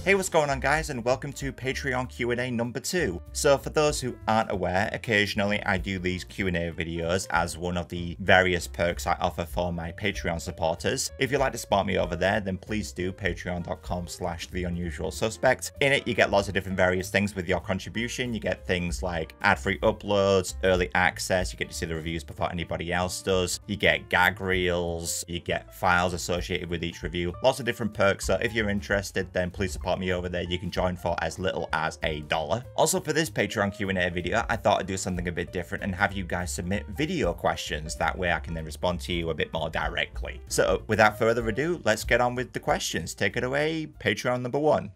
Hey, what's going on guys, and welcome to Patreon Q&A number 2. So for those who aren't aware, occasionally I do these Q&A videos as one of the various perks I offer for my Patreon supporters. If you'd like to support me over there, then please do patreon.com/theunusualsuspect. In it, you get lots of different various things with your contribution. You get things like ad-free uploads, early access, you get to see the reviews before anybody else does, you get gag reels, you get files associated with each review, lots of different perks. So if you're interested, then please support me over there. You can join for as little as $1. Also, for this Patreon Q&A video, I thought I'd do something a bit different and have you guys submit video questions. That way I can then respond to you a bit more directly. So without further ado, let's get on with the questions. Take it away, Patreon number 1.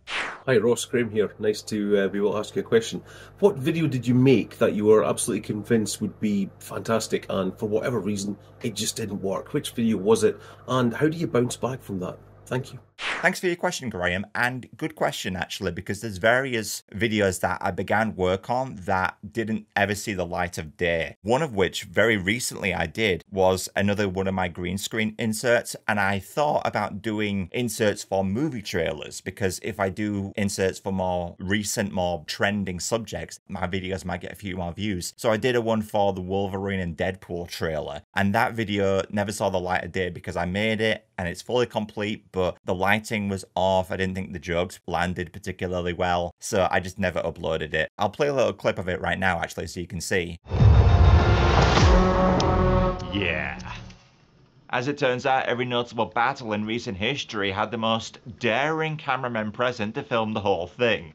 Hi, Ross, Graham here. Nice to be able to ask you a question. What video did you make that you were absolutely convinced would be fantastic and for whatever reason it just didn't work? Which video was it and how do you bounce back from that? Thank you. Thanks for your question, Graham, and good question actually, because there's various videos that I began work on that didn't ever see the light of day. One of which very recently I did was another one of my green screen inserts, and I thought about doing inserts for movie trailers, because if I do inserts for more recent, more trending subjects, my videos might get a few more views. So I did a one for the Wolverine and Deadpool trailer, and that video never saw the light of day because I made it and it's fully complete, but the lighting was off. I didn't think the jokes landed particularly well, so I just never uploaded it. I'll play a little clip of it right now actually so you can see. Yeah. As it turns out, every notable battle in recent history had the most daring cameramen present to film the whole thing.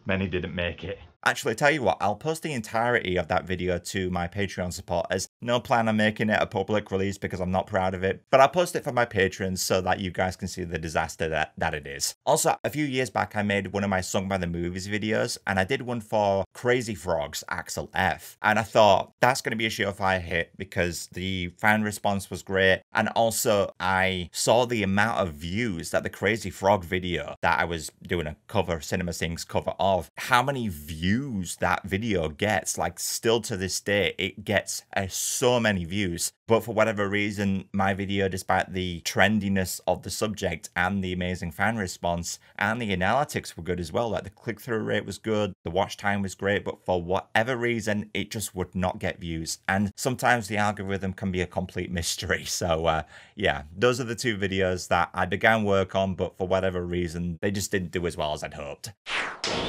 Many didn't make it. Actually, tell you what, I'll post the entirety of that video to my Patreon supporters. No plan on making it a public release because I'm not proud of it, but I'll post it for my patrons so that you guys can see the disaster that it is. Also, a few years back, I made one of my Sung by the Movies videos, and I did one for Crazy Frog's Axel F. And I thought, that's going to be a surefire hit because the fan response was great. And also, I saw the amount of views that the Crazy Frog video that I was doing a cover, Cinema Sings cover of, how many views that video gets. Like, still to this day, it gets so many views. But for whatever reason, my video, despite the trendiness of the subject and the amazing fan response, and the analytics were good as well, like the click-through rate was good, the watch time was great, but for whatever reason, it just would not get views. And sometimes the algorithm can be a complete mystery. So yeah, those are the two videos that I began work on, but for whatever reason, they just didn't do as well as I'd hoped.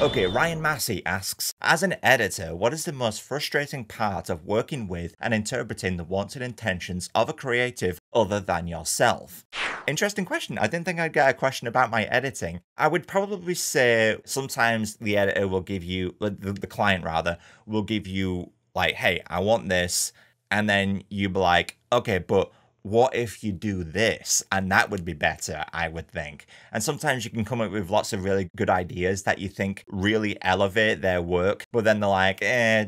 Okay, Ryan Massey asks, as an editor, what is the most frustrating part of working with and interpreting the wants and intentions of a creative other than yourself? Interesting question. I didn't think I'd get a question about my editing. I would probably say sometimes the editor will give you, the client rather, will give you like, hey, I want this. And then you'd be like, okay, but what if you do this? And that would be better, I would think. And sometimes you can come up with lots of really good ideas that you think really elevate their work, but then they're like,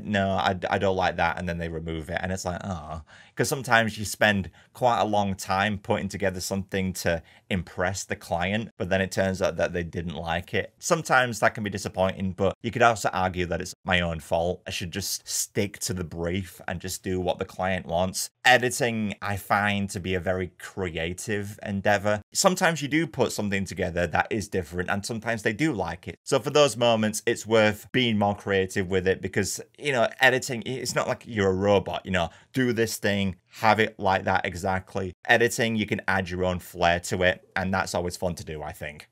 no, I don't like that. And then they remove it. And it's like, oh, because sometimes you spend quite a long time putting together something to impress the client, but then it turns out that they didn't like it. Sometimes that can be disappointing, but you could also argue that it's my own fault. I should just stick to the brief and just do what the client wants. Editing, I find to be a very creative endeavor. Sometimes you do put something together that is different and sometimes they do like it. So for those moments, it's worth being more creative with it because, you know, editing, it's not like you're a robot, you know, do this thing, have it like that exactly. Editing, you can add your own flair to it, and that's always fun to do, I think.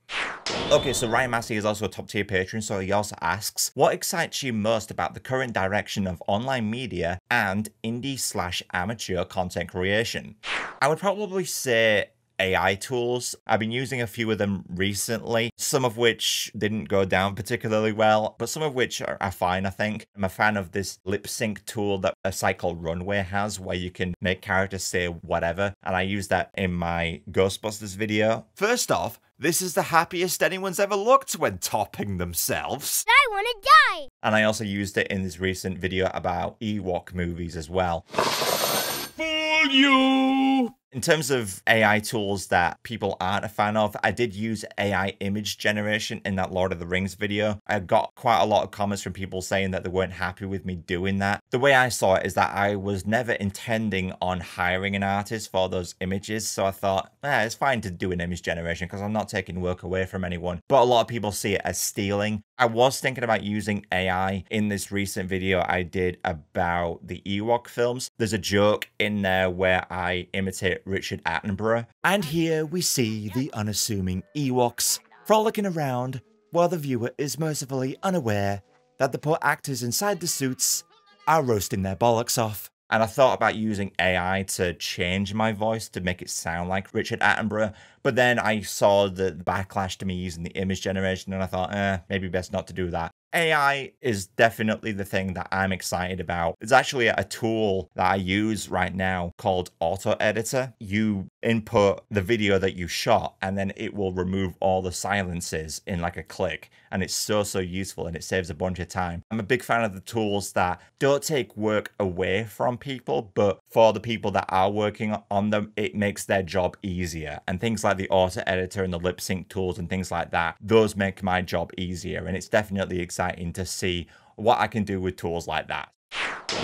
Okay, so Ryan Massey is also a top tier patron, so he also asks, what excites you most about the current direction of online media and indie/amateur content creation? I would probably say AI tools. I've been using a few of them recently, some of which didn't go down particularly well, but some of which are fine, I think. I'm a fan of this lip sync tool that a site called Runway has, where you can make characters say whatever, and I use that in my Ghostbusters video. First off, this is the happiest anyone's ever looked when topping themselves. I want to die! And I also used it in this recent video about Ewok movies as well. Fool you! In terms of AI tools that people aren't a fan of, I did use AI image generation in that Lord of the Rings video. I got quite a lot of comments from people saying that they weren't happy with me doing that. The way I saw it is that I was never intending on hiring an artist for those images, so I thought, it's fine to do an image generation because I'm not taking work away from anyone. But a lot of people see it as stealing. I was thinking about using AI in this recent video I did about the Ewok films. There's a joke in there where I imitate Richard Attenborough. And here we see the unassuming Ewoks frolicking around while the viewer is mercifully unaware that the poor actors inside the suits are roasting their bollocks off. And I thought about using AI to change my voice to make it sound like Richard Attenborough, but then I saw the backlash to me using the image generation and I thought, maybe best not to do that. AI is definitely the thing that I'm excited about. It's actually a tool that I use right now called Auto Editor. You input the video that you shot and then it will remove all the silences in like a click. And it's so useful and it saves a bunch of time. I'm a big fan of the tools that don't take work away from people, but for the people that are working on them, it makes their job easier. And things like the Auto Editor and the lip sync tools and things like that, those make my job easier. And it's definitely exciting to see what I can do with tools like that.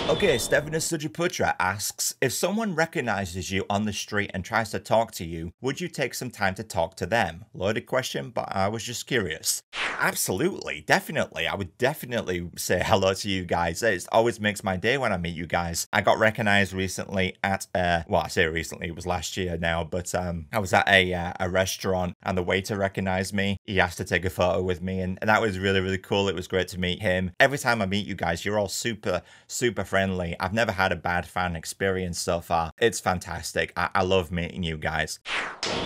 Okay, Stephanus Surjaputra asks, if someone recognizes you on the street and tries to talk to you, would you take some time to talk to them? Loaded question, but I was just curious. Absolutely, definitely. I would definitely say hello to you guys. It always makes my day when I meet you guys. I got recognized recently at, well, I say recently, it was last year now, but I was at a restaurant and the waiter recognized me. He asked to take a photo with me and that was really cool. It was great to meet him. Every time I meet you guys, you're all super friendly. I've never had a bad fan experience so far. It's fantastic. I love meeting you guys.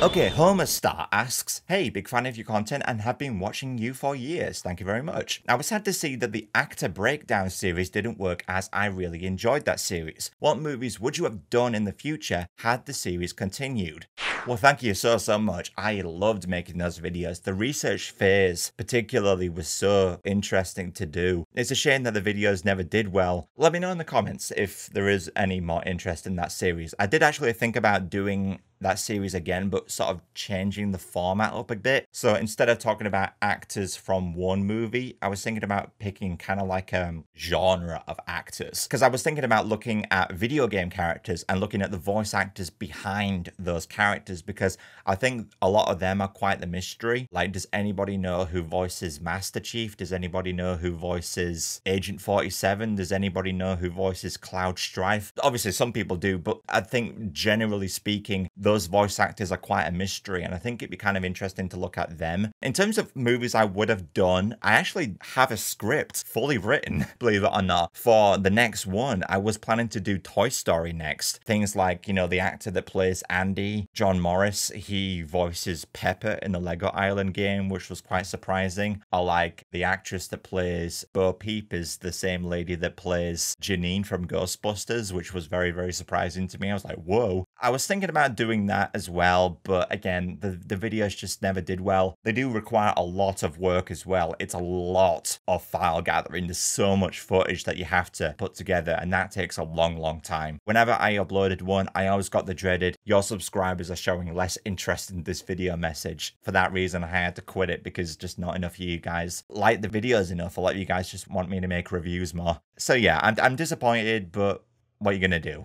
Okay, Homerstar asks, hey, big fan of your content and have been watching you for years. Thank you very much. I was sad to see that the actor breakdown series didn't work as I really enjoyed that series. What movies would you have done in the future had the series continued? Well, thank you so much. I loved making those videos. The research phase particularly was so interesting to do. It's a shame that the videos never did well. Let me know in the comments if there is any more interest in that series. I did actually think about doing that series again, but sort of changing the format up a bit. So instead of talking about actors from one movie, I was thinking about picking kind of like a genre of actors. Because I was thinking about looking at video game characters and looking at the voice actors behind those characters, because I think a lot of them are quite the mystery. Like, does anybody know who voices Master Chief? Does anybody know who voices Agent 47? Does anybody know who voices Cloud Strife? Obviously, some people do, but I think generally speaking, those voice actors are quite a mystery, and I think it'd be kind of interesting to look at them. In terms of movies I would have done, I actually have a script fully written, believe it or not, for the next one. I was planning to do Toy Story next. Things like, you know, the actor that plays Andy, John Morris, he voices Pepper in the Lego Island game, which was quite surprising. Or like the actress that plays Bo Peep is the same lady that plays Janine from Ghostbusters, which was very surprising to me. I was like, whoa. I was thinking about doing that as well, but again, the videos just never did well. They do require a lot of work as well. It's a lot of file gathering. There's so much footage that you have to put together, and that takes a long time. Whenever I uploaded one, I always got the dreaded, your subscribers are showing less interest in this video message. For that reason, I had to quit it because just not enough of you guys like the videos enough. A lot of you guys just want me to make reviews more. So yeah, I'm disappointed, but what are you gonna do?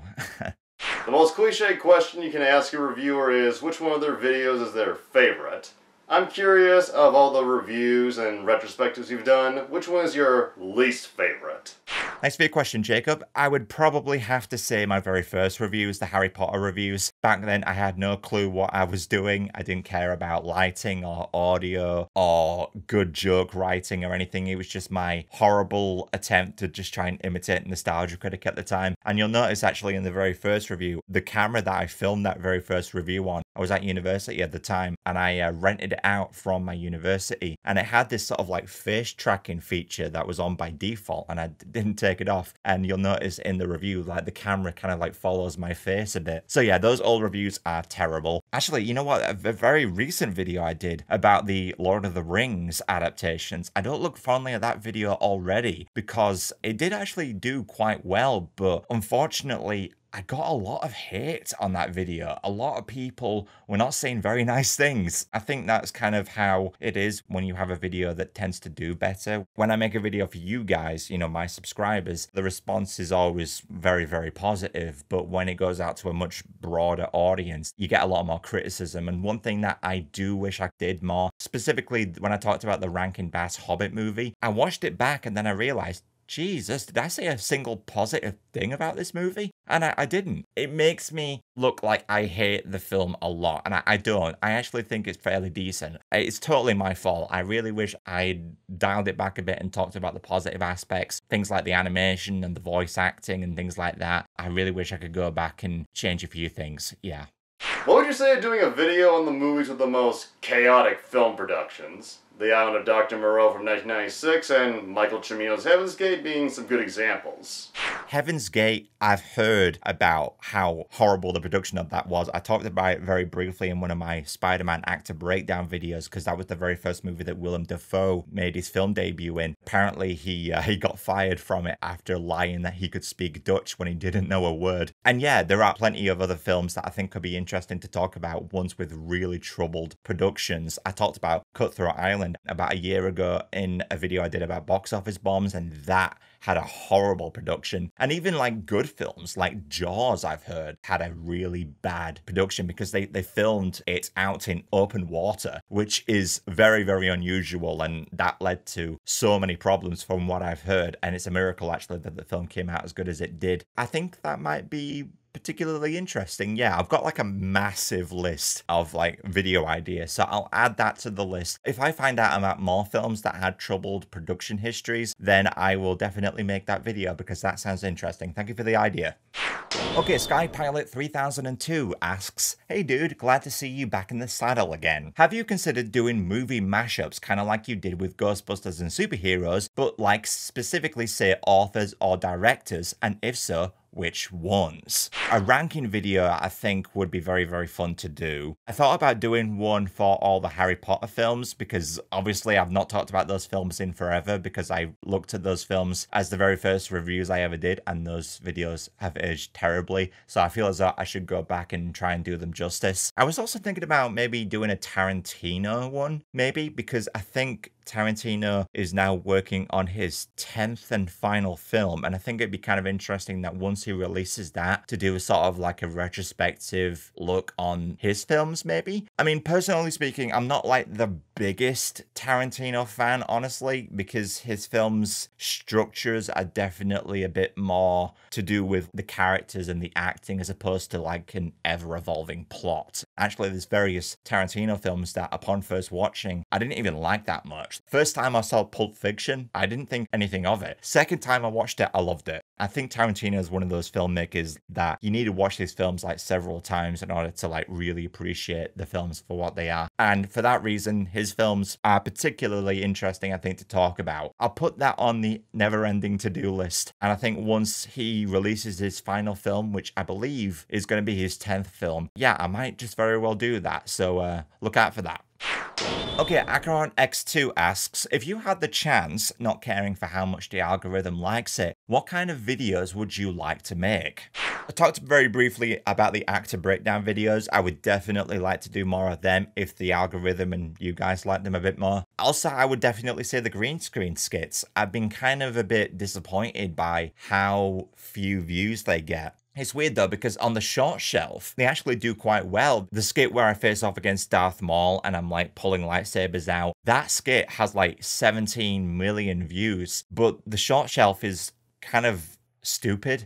The most cliche question you can ask a reviewer is, which one of their videos is their favorite? I'm curious, of all the reviews and retrospectives you've done, which one is your least favorite? Thanks for your question, Jacob. I would probably have to say my very first reviews, the Harry Potter reviews. Back then, I had no clue what I was doing. I didn't care about lighting or audio or good joke writing or anything. It was just my horrible attempt to just try and imitate Nostalgia Critic at the time. And you'll notice actually in the very first review, the camera that I filmed that very first review on, I was at university at the time, and I rented it out from my university, and it had this sort of like face tracking feature that was on by default, and I didn't take it off. And you'll notice in the review, like the camera kind of like follows my face a bit. So yeah, those old reviews are terrible. Actually, you know what? A very recent video I did about the Lord of the Rings adaptations, I don't look fondly at that video already because it did actually do quite well, but unfortunately, I got a lot of hate on that video. A lot of people were not saying very nice things. I think that's kind of how it is when you have a video that tends to do better. When I make a video for you guys, you know, my subscribers, the response is always very, very positive. But when it goes out to a much broader audience, you get a lot more criticism. And one thing that I do wish I did more, specifically when I talked about the Rankin Bass Hobbit movie, I watched it back and then I realized, Jesus, did I say a single positive thing about this movie? And I didn't. It makes me look like I hate the film a lot, and I don't. I actually think it's fairly decent. It's totally my fault. I really wish I'd dialed it back a bit and talked about the positive aspects, things like the animation and the voice acting and things like that. I really wish I could go back and change a few things. Yeah. What would you say of doing a video on the movies with the most chaotic film productions? The Island of Dr. Moreau from 1996 and Michael Cimino's Heaven's Gate being some good examples. Heaven's Gate, I've heard about how horrible the production of that was. I talked about it very briefly in one of my Spider-Man actor breakdown videos because that was the very first movie that Willem Dafoe made his film debut in. Apparently he got fired from it after lying that he could speak Dutch when he didn't know a word. And yeah, there are plenty of other films that I think could be interesting to talk about, ones with really troubled productions. I talked about Cutthroat Island about a year ago in a video I did about box office bombs, and that had a horrible production. And even like good films like Jaws, I've heard, had a really bad production because they filmed it out in open water, which is very, very unusual, and that led to so many problems from what I've heard. And it's a miracle actually that the film came out as good as it did. I think that might be particularly interesting. Yeah, I've got like a massive list of like video ideas, so I'll add that to the list. If I find out about more films that had troubled production histories, then I will definitely make that video because that sounds interesting. Thank you for the idea. Okay, Skypilot 3002 asks, hey dude, glad to see you back in the saddle again. Have you considered doing movie mashups kind of like you did with Ghostbusters and superheroes, but like specifically say authors or directors, and if so, which ones? A ranking video I think would be very, very fun to do. I thought about doing one for all the Harry Potter films because obviously I've not talked about those films in forever because I looked at those films as the very first reviews I ever did and those videos have aged terribly, so I feel as though I should go back and try and do them justice. I was also thinking about maybe doing a Tarantino one, maybe, because I think Tarantino is now working on his 10th and final film, and I think it'd be kind of interesting that once he releases that, to do a sort of like a retrospective look on his films, maybe. I mean, personally speaking, I'm not like the biggest Tarantino fan, honestly, because his films' structures are definitely a bit more to do with the characters and the acting as opposed to like an ever-evolving plot. Actually, there's various Tarantino films that upon first watching, I didn't even like that much. First time I saw Pulp Fiction, I didn't think anything of it. Second time I watched it, I loved it. I think Tarantino is one of those filmmakers that you need to watch these films like several times in order to like really appreciate the films for what they are. And for that reason, his films are particularly interesting, I think, to talk about. I'll put that on the never-ending to-do list. And I think once he releases his final film, which I believe is going to be his 10th film, yeah, I might just very well do that. So look out for that. Okay, Acheron X2 asks, if you had the chance, not caring for how much the algorithm likes it, what kind of videos would you like to make? I talked very briefly about the actor breakdown videos. I would definitely like to do more of them if the algorithm and you guys like them a bit more. Also, I would definitely say the green screen skits. I've been kind of a bit disappointed by how few views they get. It's weird though, because on the short shelf, they actually do quite well. The skit where I face off against Darth Maul and I'm like pulling lightsabers out, that skit has like 17 million views, but the short shelf is kind of stupid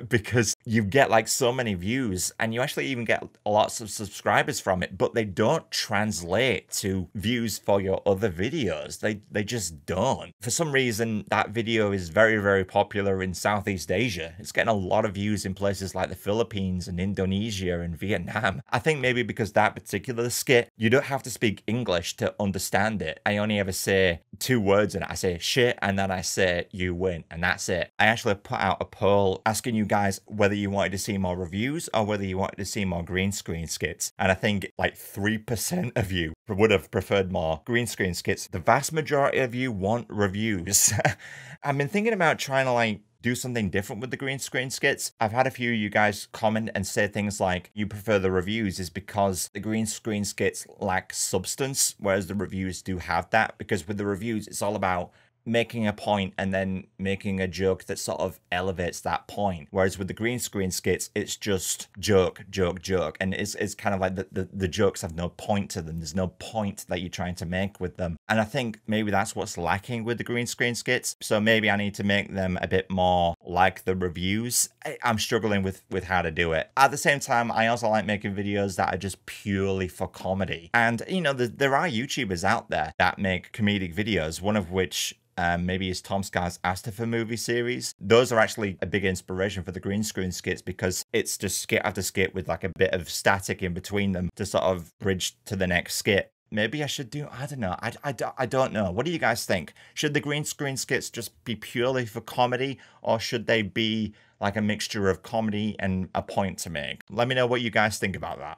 because you get like so many views and you actually even get lots of subscribers from it, but they don't translate to views for your other videos. They just don't. For some reason, that video is very, very popular in Southeast Asia. It's getting a lot of views in places like the Philippines and Indonesia and Vietnam. I think maybe because that particular skit, you don't have to speak English to understand it. I only ever say 2 words in it. I say shit and then I say you win, and that's it. I actually put out a poll asking you guys whether you wanted to see more reviews or whether you wanted to see more green screen skits, and I think like 3% of you would have preferred more green screen skits. The vast majority of you want reviews. I've been thinking about trying to like do something different with the green screen skits. I've had a few of you guys comment and say things like you prefer the reviews is because the green screen skits lack substance, whereas the reviews do have that, because with the reviews it's all about making a point and then making a joke that sort of elevates that point, whereas with the green screen skits it's just joke, and it's kind of like the jokes have no point to them. There's no point that you're trying to make with them, and I think maybe that's what's lacking with the green screen skits. So maybe I need to make them a bit more like the reviews. I'm struggling with how to do it. At the same time, I also like making videos that are just purely for comedy, and you know, there are YouTubers out there that make comedic videos, one of which maybe is Tom Scar's Astafa movie series. Those are actually a big inspiration for the green screen skits, because it's just skit after skit with like a bit of static in between them to sort of bridge to the next skit. Maybe I should do, I don't know. I don't know. What do you guys think? Should the green screen skits just be purely for comedy, or should they be like a mixture of comedy and a point to make? Let me know what you guys think about that.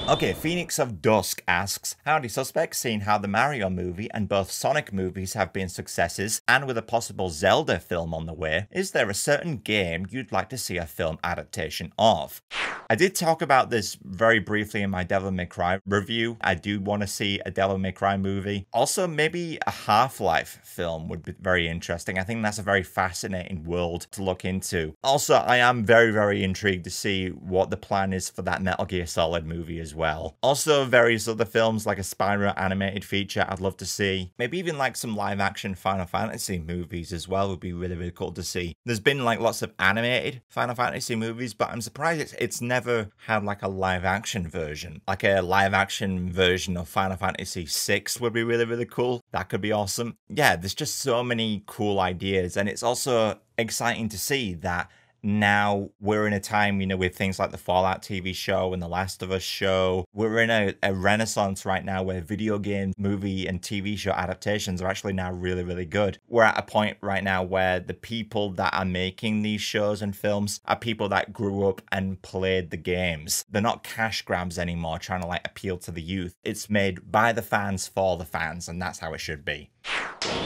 Okay, Phoenix of Dusk asks, howdy suspects, seeing how the Mario movie and both Sonic movies have been successes, and with a possible Zelda film on the way, is there a certain game you'd like to see a film adaptation of? I did talk about this very briefly in my Devil May Cry review. I do want to see a Devil May Cry movie. Also, maybe a Half-Life film would be very interesting. I think that's a very fascinating world to look into. Also, I am very intrigued to see what the plan is for that Metal Gear Solid movie as well. Also, various other films like a Spyro animated feature I'd love to see. Maybe even like some live action Final Fantasy movies as well would be really cool to see. There's been like lots of animated Final Fantasy movies, but I'm surprised it's never had like a live action version. Like a live action version of Final Fantasy VI would be really cool. That could be awesome. Yeah, there's just so many cool ideas, and it's also exciting to see that now we're in a time, you know, with things like the Fallout TV show and the Last of Us show. We're in a renaissance right now where video game, movie, and TV show adaptations are actually now really good. We're at a point right now where the people that are making these shows and films are people that grew up and played the games. They're not cash grabs anymore trying to like appeal to the youth. It's made by the fans for the fans, and that's how it should be.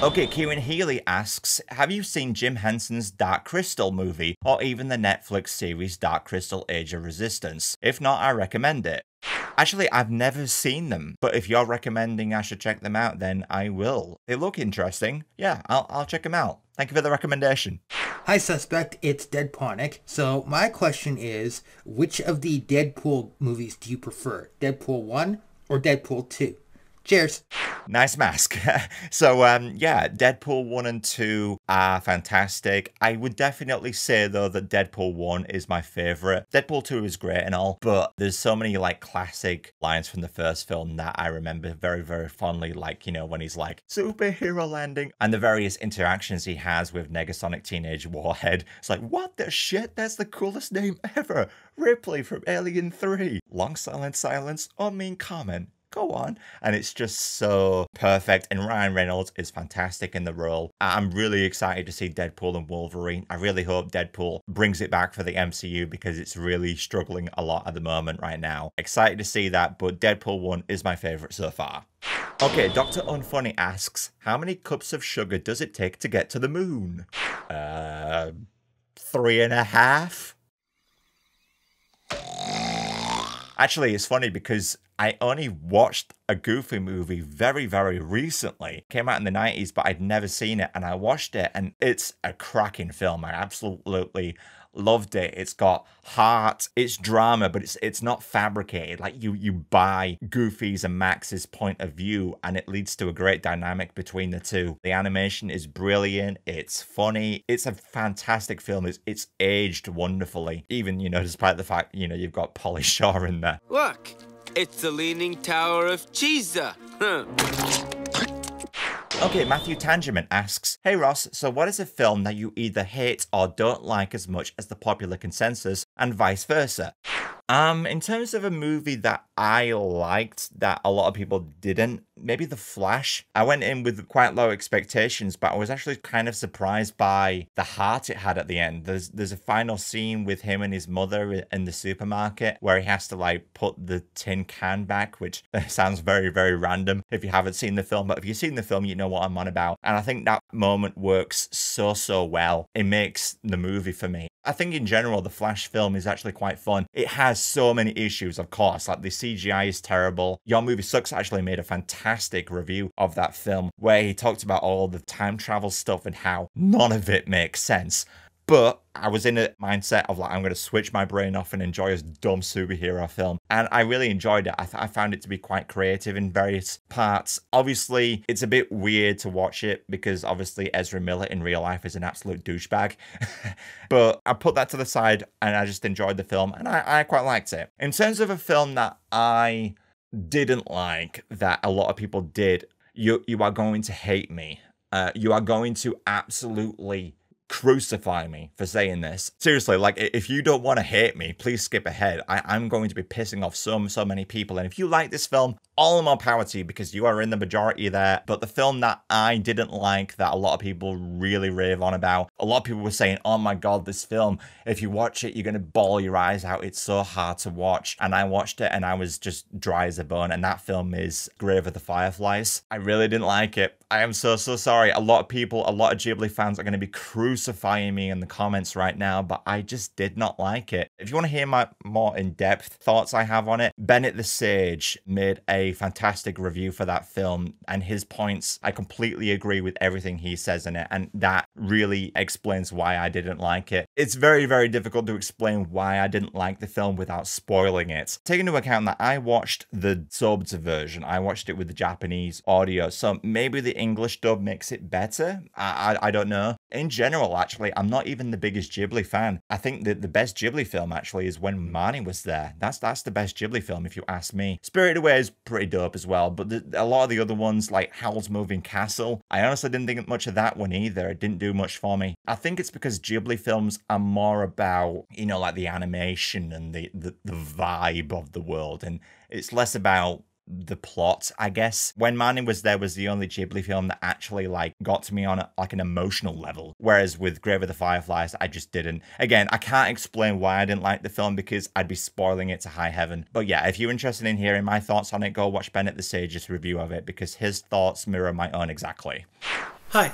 Okay, Kieran Healy asks, have you seen Jim Henson's Dark Crystal movie, or even the Netflix series Dark Crystal Age of Resistance? If not, I recommend it. Actually, I've never seen them, but if you're recommending I should check them out, then I will. They look interesting. Yeah, I'll check them out. Thank you for the recommendation. Hi Suspect, it's Deadponic. So my question is, which of the Deadpool movies do you prefer? Deadpool 1 or Deadpool 2? Cheers. Nice mask. So, yeah, Deadpool 1 and 2 are fantastic. I would definitely say, though, that Deadpool 1 is my favorite. Deadpool 2 is great and all, but there's so many, like, classic lines from the first film that I remember very fondly, like, you know, when he's like, superhero landing, and the various interactions he has with Negasonic Teenage Warhead. It's like, what the shit? That's the coolest name ever. Ripley from Alien 3. Long silence, or mean comment. Go on. And it's just so perfect. And Ryan Reynolds is fantastic in the role. I'm really excited to see Deadpool and Wolverine. I really hope Deadpool brings it back for the MCU, because it's really struggling a lot at the moment right now. Excited to see that, but Deadpool 1 is my favorite so far. Okay, Dr. Unfunny asks, how many cups of sugar does it take to get to the moon? 3.5? Actually, it's funny because I only watched a Goofy movie very recently. It came out in the 90s, but I'd never seen it, and I watched it, and it's a cracking film. I absolutely loved it. It's got heart, it's drama, but it's not fabricated. Like you buy Goofy's and Max's point of view, and it leads to a great dynamic between the two. The animation is brilliant, it's funny, it's a fantastic film. It's aged wonderfully, even, you know, despite the fact, you know, you've got Polly Shaw in there. Look, it's the Leaning Tower of Cheesa. Okay, Matthew Tangeman asks, hey Ross, so what is a film that you either hate or don't like as much as the popular consensus, and vice versa? In terms of a movie that I liked that a lot of people didn't, maybe The Flash. I went in with quite low expectations, but I was actually kind of surprised by the heart it had at the end. There's a final scene with him and his mother in the supermarket where he has to like put the tin can back, which sounds very, very random if you haven't seen the film, but if you've seen the film, you know what I'm on about. And I think that moment works so well. It makes the movie for me. I think in general, the Flash film is actually quite fun. It has so many issues, of course, like the CGI is terrible. Your Movie Sucks actually made a fantastic review of that film where he talked about all the time travel stuff and how none of it makes sense. But I was in a mindset of like, I'm going to switch my brain off and enjoy this dumb superhero film. And I really enjoyed it. I found it to be quite creative in various parts. Obviously, it's a bit weird to watch it because obviously Ezra Miller in real life is an absolute douchebag. But I put that to the side and I just enjoyed the film and I quite liked it. In terms of a film that I didn't like that a lot of people did, you are going to hate me. You are going to absolutely crucify me for saying this. Seriously, like, if you don't want to hate me, please skip ahead. I'm going to be pissing off so many people. And if you like this film, all the more power to you because you are in the majority there. But the film that I didn't like that a lot of people really rave on about, a lot of people were saying, oh my god, this film, if you watch it, you're going to bawl your eyes out. It's so hard to watch. And I watched it and I was just dry as a bone. And that film is Grave of the Fireflies. I really didn't like it. I am so sorry. A lot of people, a lot of Ghibli fans are going to be crucifying me in the comments right now, but I just did not like it. If you want to hear my more in-depth thoughts I have on it, Bennett the Sage made a fantastic review for that film, and his points, I completely agree with everything he says in it, and that really explains why I didn't like it. It's very difficult to explain why I didn't like the film without spoiling it. Take into account that I watched the dubbed version. I watched it with the Japanese audio, so maybe the English dub makes it better. I don't know. In general, actually, I'm not even the biggest Ghibli fan. I think that the best Ghibli film actually is When Marnie Was There. That's the best Ghibli film if you ask me. Spirited Away is pretty dope as well, but a lot of the other ones like Howl's Moving Castle, I honestly didn't think much of that one either. It didn't do much for me. I think it's because Ghibli films are more about, you know, like the animation and the vibe of the world, and it's less about the plot, I guess. When Marnie Was There was the only Ghibli film that actually like got to me on like an emotional level, whereas with Grave of the Fireflies I just didn't. Again, I can't explain why I didn't like the film because I'd be spoiling it to high heaven. But yeah, if you're interested in hearing my thoughts on it, go watch Bennett the Sage's review of it because his thoughts mirror my own exactly. Hi,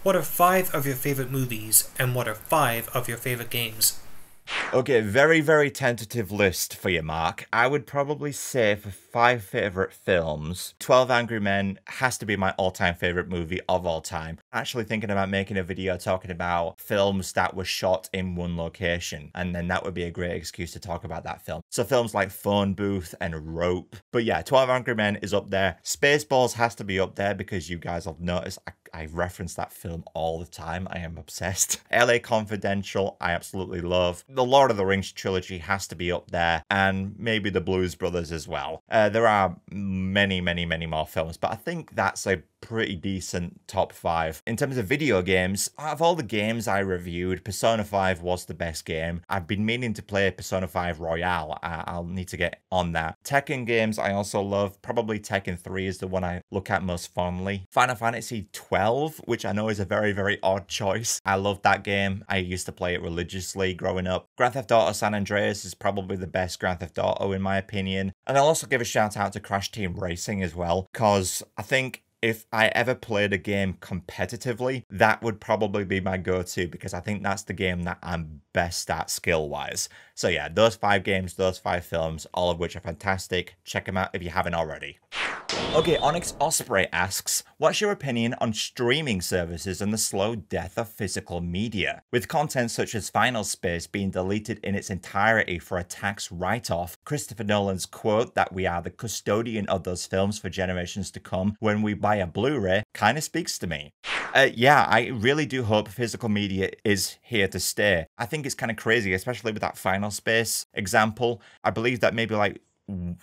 what are 5 of your favorite movies and what are 5 of your favorite games? Okay, very tentative list for you, Mark. I would probably say for 5 favourite films, 12 Angry Men has to be my all-time favourite movie of all time. Actually thinking about making a video talking about films that were shot in one location, and then that would be a great excuse to talk about that film. So films like Phone Booth and Rope. But yeah, 12 Angry Men is up there. Spaceballs has to be up there because you guys have noticed I reference that film all the time. I am obsessed. LA Confidential, I absolutely love. The Lord of the Rings trilogy has to be up there, and maybe the Blues Brothers as well. There are many more films, but I think that's a pretty decent top 5. In terms of video games, out of all the games I reviewed, Persona 5 was the best game. I've been meaning to play Persona 5 Royale. I'll need to get on that. Tekken games I also love. Probably Tekken 3 is the one I look at most fondly. Final Fantasy 12, which I know is a very odd choice. I love that game. I used to play it religiously growing up. Grand Theft Auto San Andreas is probably the best Grand Theft Auto in my opinion. And I'll also give a shout out to Crash Team Racing as well, because I think if I ever played a game competitively, that would probably be my go-to because I think that's the game that I'm best at skill-wise. So yeah, those 5 games, those 5 films, all of which are fantastic. Check them out if you haven't already. Okay, OnyxOsprey asks, what's your opinion on streaming services and the slow death of physical media? With content such as Final Space being deleted in its entirety for a tax write-off, Christopher Nolan's quote that we are the custodian of those films for generations to come when we buy a Blu-ray kind of speaks to me. Yeah, I really do hope physical media is here to stay. I think it's kind of crazy, especially with that Final Space example. I believe that maybe like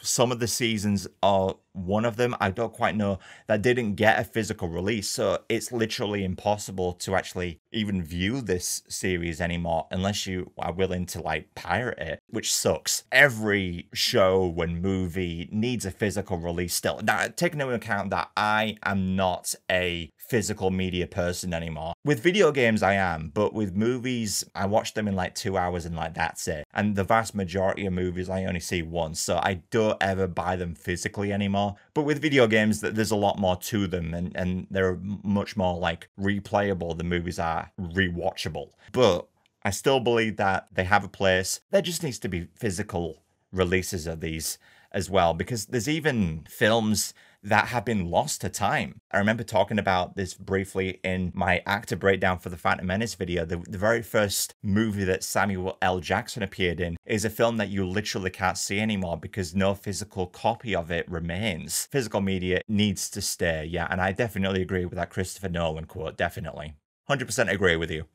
some of the seasons are one of them, I don't quite know, that didn't get a physical release. So it's literally impossible to actually even view this series anymore unless you are willing to like pirate it, which sucks. Every show and movie needs a physical release still. Now, taking into account that I am not a physical media person anymore. With video games I am, but with movies I watch them in like 2 hours and like that's it. And the vast majority of movies I only see once, so I don't ever buy them physically anymore. But with video games, there's a lot more to them, and they're much more like replayable. The movies are rewatchable. But I still believe that they have a place. There just needs to be physical releases of these as well, because there's even films that have been lost to time. I remember talking about this briefly in my actor breakdown for the Phantom Menace video. The very first movie that Samuel L. Jackson appeared in is a film that you literally can't see anymore because no physical copy of it remains. Physical media needs to stay, yeah, and I definitely agree with that Christopher Nolan quote, definitely. 100% agree with you.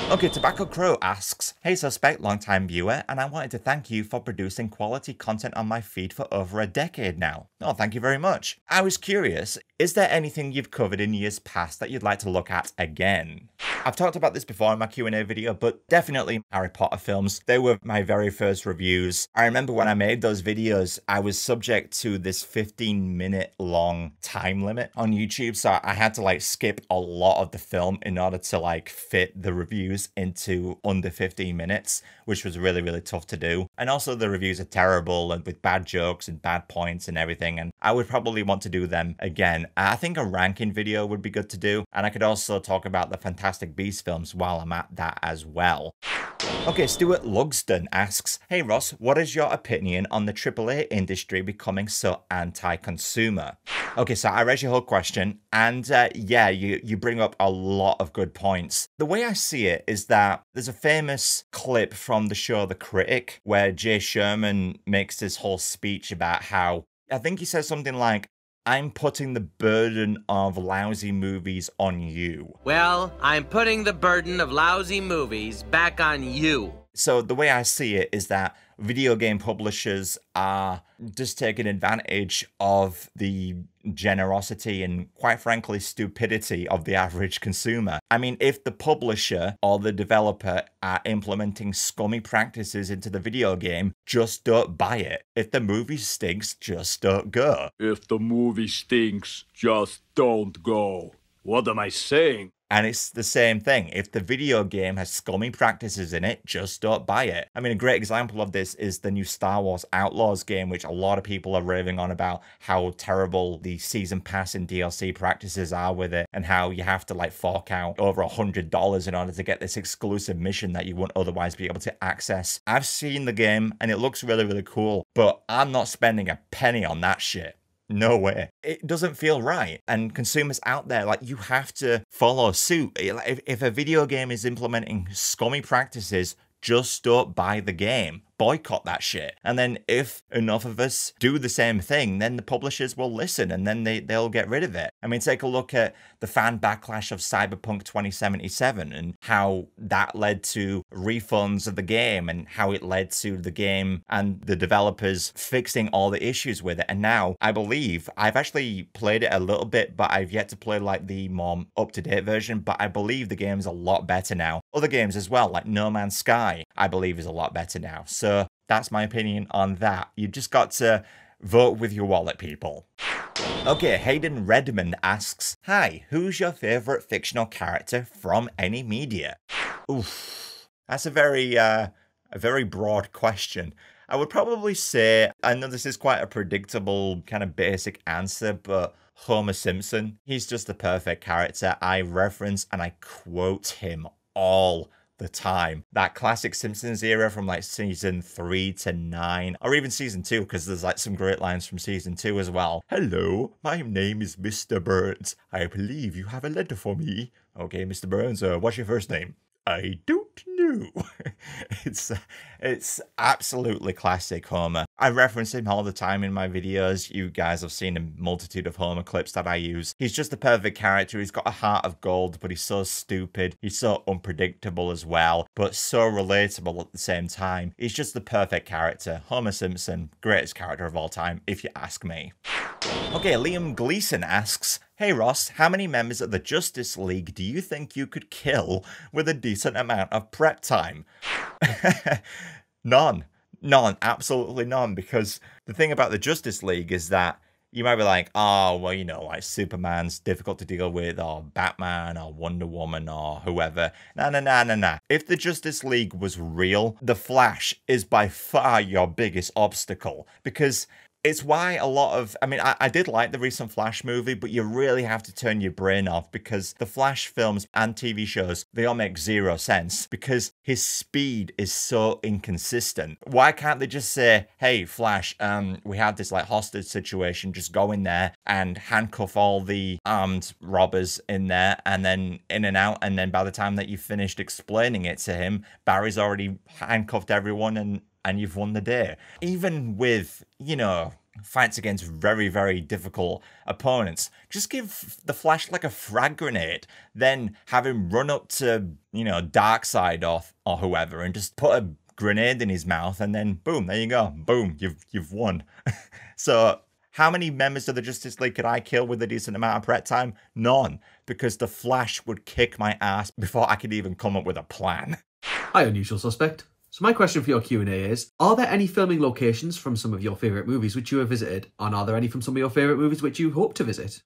Okay, Tobacco Crow asks, "Hey Suspect, long-time viewer, and I wanted to thank you for producing quality content on my feed for over a decade now." Oh, thank you very much. I was curious, is there anything you've covered in years past that you'd like to look at again? I've talked about this before in my Q&A video, but definitely Harry Potter films. They were my very first reviews. I remember when I made those videos, I was subject to this 15-minute long time limit on YouTube, so I had to like skip a lot of the film in order to like fit the reviews into under 15 minutes, which was really, really tough to do. And also the reviews are terrible and with bad jokes and bad points and everything, and I would probably want to do them again. I think a ranking video would be good to do, and I could also talk about the Fantastic Beasts films while I'm at that as well. Okay, Stuart Lugsden asks, "Hey Ross, what is your opinion on the AAA industry becoming so anti-consumer?" Okay, so I read your whole question, and yeah, you bring up a lot of good points. The way I see it is that there's a famous clip from the show The Critic where Jay Sherman makes this whole speech about how, I think he says something like, "I'm putting the burden of lousy movies on you." Well, I'm putting the burden of lousy movies back on you. So the way I see it is that video game publishers are just taking advantage of the generosity and, quite frankly, stupidity of the average consumer. I mean, if the publisher or the developer are implementing scummy practices into the video game, just don't buy it. If the movie stinks, just don't go. If the movie stinks, just don't go. What am I saying? And it's the same thing. If the video game has scummy practices in it, just don't buy it. I mean, a great example of this is the new Star Wars Outlaws game, which a lot of people are raving on about how terrible the season pass and DLC practices are with it, and how you have to like fork out over $100 in order to get this exclusive mission that you wouldn't otherwise be able to access. I've seen the game and it looks really, really cool, but I'm not spending a penny on that shit. No way. It doesn't feel right. And consumers out there, like, you have to follow suit. If a video game is implementing scummy practices, just don't buy the game. Boycott that shit. And then if enough of us do the same thing, then the publishers will listen and then they'll get rid of it. I mean, take a look at the fan backlash of Cyberpunk 2077 and how that led to refunds of the game and how it led to the game and the developers fixing all the issues with it. And now I believe, I've actually played it a little bit, but I've yet to play like the more up-to-date version, but I believe the game's a lot better now. Other games as well, like No Man's Sky, I believe is a lot better now. So that's my opinion on that. You just got to vote with your wallet, people. Okay, Hayden Redmond asks, "Hi, who's your favourite fictional character from any media?" Oof, that's a very broad question. I would probably say, I know this is quite a predictable kind of basic answer, but Homer Simpson. He's just the perfect character. I reference and I quote him all the time. That classic Simpsons era from like season 3 to 9, or even season 2, because there's like some great lines from season 2 as well. "Hello, my name is Mr. Burns. I believe you have a letter for me." "Okay, Mr. Burns, what's your first name?" "I don't don't know. It's absolutely classic Homer. I reference him all the time in my videos. You guys have seen a multitude of Homer clips that I use. He's just the perfect character. He's got a heart of gold, but he's so stupid. He's so unpredictable as well, but so relatable at the same time. He's just the perfect character. Homer Simpson, greatest character of all time, if you ask me. Okay, Liam Gleeson asks, hey Ross, how many members of the Justice League do you think you could kill with a decent amount of prep time? None. None. Absolutely none. Because the thing about the Justice League is that you might be like, oh, well, you know, like Superman's difficult to deal with, or Batman, or Wonder Woman, or whoever. Nah. If the Justice League was real, the Flash is by far your biggest obstacle. Because it's why a lot of, I mean, I did like the recent Flash movie, but you really have to turn your brain off because the Flash films and TV shows, they all make zero sense because his speed is so inconsistent. Why can't they just say, hey, Flash, we have this like hostage situation, just go in there and handcuff all the armed robbers in there and then in and out, and then by the time that you've finished explaining it to him, Barry's already handcuffed everyone and you've won the day. Even with, you know, fights against very, very difficult opponents, just give the Flash like a frag grenade, then have him run up to, you know, Darkseid or whoever and just put a grenade in his mouth and then boom, there you go. Boom, you've won. So how many members of the Justice League could I kill with a decent amount of prep time? None, because the Flash would kick my ass before I could even come up with a plan. Hi, Unusual Suspect. So my question for your Q&A is, are there any filming locations from some of your favourite movies which you have visited? And are there any from some of your favourite movies which you hope to visit?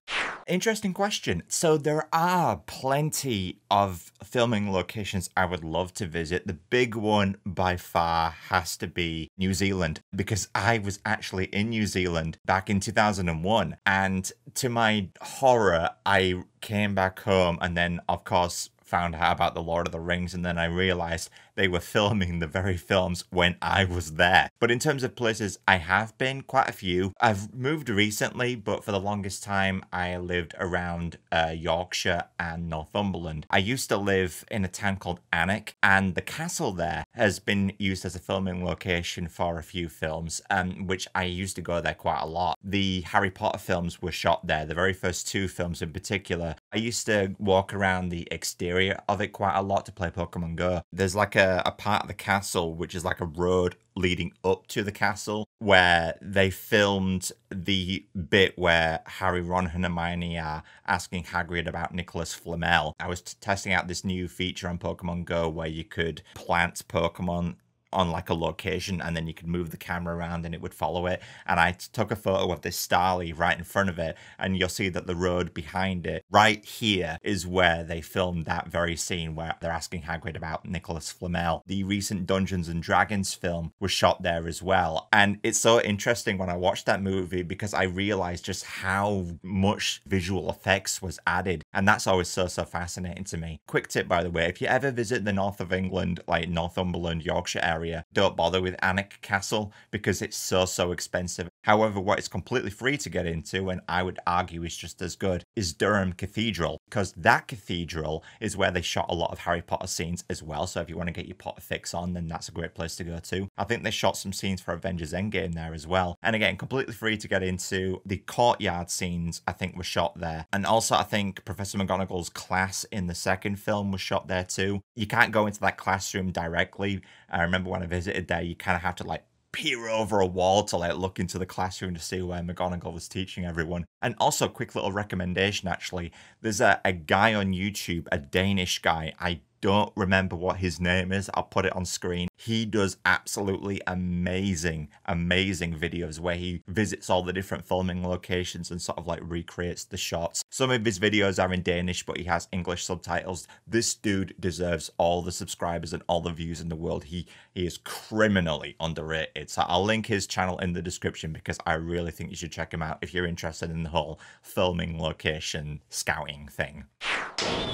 Interesting question. So there are plenty of filming locations I would love to visit. The big one by far has to be New Zealand, because I was actually in New Zealand back in 2001. And to my horror, I came back home and then, of course, found out about the Lord of the Rings, and then I realized they were filming the very films when I was there. But in terms of places I have been, quite a few. I've moved recently, but for the longest time I lived around Yorkshire and Northumberland. I used to live in a town called Alnwick, and the castle there has been used as a filming location for a few films, which I used to go there quite a lot. The Harry Potter films were shot there, the very first two films in particular. I used to walk around the exterior of it quite a lot to play Pokemon Go. There's like a part of the castle which is like a road leading up to the castle where they filmed the bit where Harry, Ron and Hermione are asking Hagrid about Nicholas Flamel. I was testing out this new feature on Pokemon Go where you could plant Pokemon on like a location and then you could move the camera around and it would follow it, and I took a photo of this Starly right in front of it, and you'll see that the road behind it right here is where they filmed that very scene where they're asking Hagrid about Nicholas Flamel. The recent Dungeons and Dragons film was shot there as well, and it's so interesting when I watched that movie because I realized just how much visual effects was added, and that's always so fascinating to me. Quick tip, by the way, if you ever visit the north of England, like Northumberland, Yorkshire area, don't bother with Alnwick Castle because it's so expensive. However, what is completely free to get into, and I would argue is just as good, is Durham Cathedral, because that cathedral is where they shot a lot of Harry Potter scenes as well. So if you want to get your Potter fix on, then that's a great place to go to. I think they shot some scenes for Avengers Endgame there as well. And again, completely free to get into. The courtyard scenes, I think, were shot there. And also, I think Professor McGonagall's class in the second film was shot there too. You can't go into that classroom directly. I remember when I visited there, you kind of have to like peer over a wall to like look into the classroom to see where McGonagall was teaching everyone. And also, quick little recommendation actually, there's a guy on YouTube, a Danish guy, I don't remember what his name is, I'll put it on screen. He does absolutely amazing videos where he visits all the different filming locations and sort of like recreates the shots. Some of his videos are in Danish, but he has English subtitles. This dude deserves all the subscribers and all the views in the world. He is criminally underrated. So I'll link his channel in the description because I really think you should check him out if you're interested in the whole filming location scouting thing.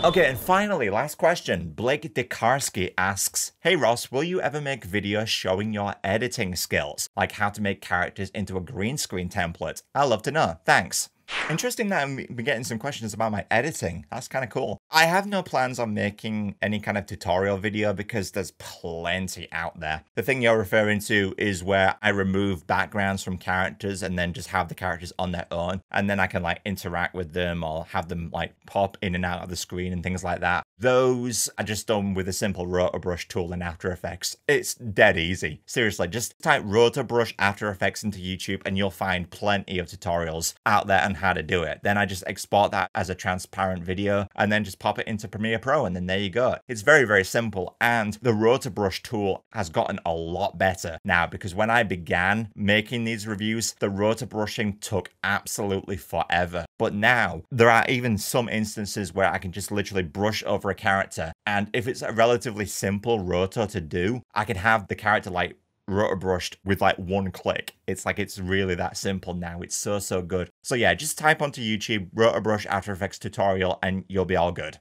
Okay, and finally, last question. Blake Dekarski asks, hey Ross, will you ever make videos showing your editing skills? Like how to make characters into a green screen template? I'd love to know. Thanks. Interesting that I'm getting some questions about my editing. That's kind of cool. I have no plans on making any kind of tutorial video because there's plenty out there. The thing you're referring to is where I remove backgrounds from characters and then just have the characters on their own. And then I can like interact with them or have them like pop in and out of the screen and things like that. Those are just done with a simple rotor brush tool in After Effects. It's dead easy. Seriously, just type rotor brush After Effects into YouTube and you'll find plenty of tutorials out there on how to do it. Then I just export that as a transparent video and then just pop it into Premiere Pro, and then there you go. It's very, very simple, and the rotor brush tool has gotten a lot better now, because when I began making these reviews, the rotor brushing took absolutely forever. But now there are even some instances where I can just literally brush over a character, and if it's a relatively simple rotor to do, I can have the character like rotor brushed with like one click. It's like, it's really that simple now. It's so good. So yeah, just type onto YouTube rotor brush After Effects tutorial and you'll be all good.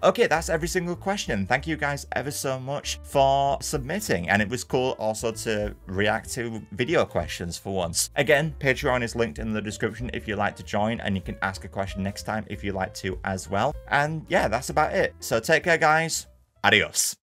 Okay, that's every single question. Thank you guys ever so much for submitting, and it was cool also to react to video questions for once. Again, Patreon is linked in the description if you'd like to join, and you can ask a question next time if you'd like to as well. And yeah, that's about it. So take care guys. Adios.